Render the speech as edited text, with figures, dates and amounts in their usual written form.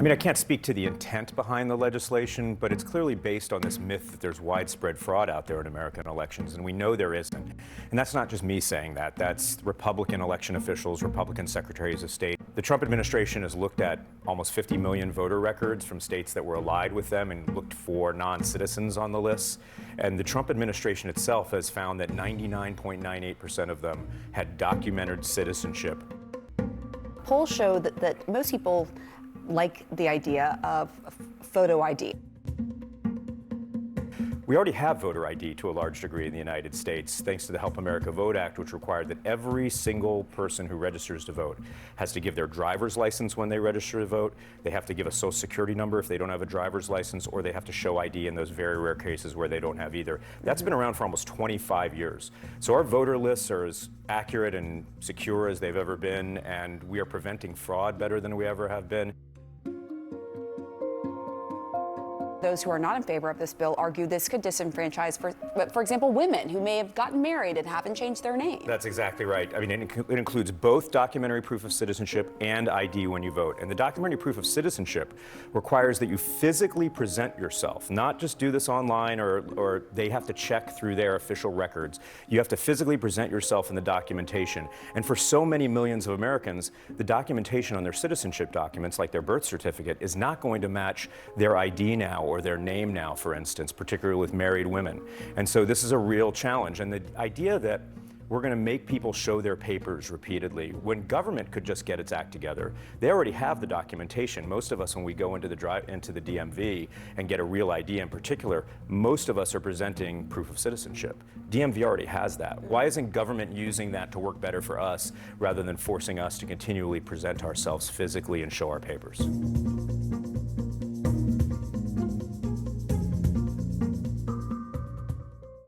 I mean, I can't speak to the intent behind the legislation, but it's clearly based on this myth that there's widespread fraud out there in American elections, and we know there isn't. And that's not just me saying that. That's Republican election officials, Republican secretaries of state. The Trump administration has looked at almost 50 million voter records from states that were allied with them and looked for non-citizens on the lists. And the Trump administration itself has found that 99.98% of them had documented citizenship. Polls show that most people like the idea of photo ID. We already have voter ID to a large degree in the United States, thanks to the Help America Vote Act, which required that every single person who registers to vote has to give their driver's license when they register to vote. They have to give a social security number if they don't have a driver's license, or they have to show ID in those very rare cases where they don't have either. That's been around for almost 25 years. So our voter lists are as accurate and secure as they've ever been, and we are preventing fraud better than we ever have been. Those who are not in favor of this bill argue this could disenfranchise, for example, women who may have gotten married and haven't changed their name. That's exactly right. I mean, it includes both documentary proof of citizenship and ID when you vote. And the documentary proof of citizenship requires that you physically present yourself, not just do this online or they have to check through their official records. You have to physically present yourself in the documentation. And for so many millions of Americans, the documentation on their citizenship documents, like their birth certificate, is not going to match their ID now or their name now, for instance, particularly with married women. And so this is a real challenge. And the idea that we're going to make people show their papers repeatedly, when government could just get its act together. They already have the documentation. Most of us, when we go into the DMV and get a real ID in particular, most of us are presenting proof of citizenship. DMV already has that. Why isn't government using that to work better for us rather than forcing us to continually present ourselves physically and show our papers?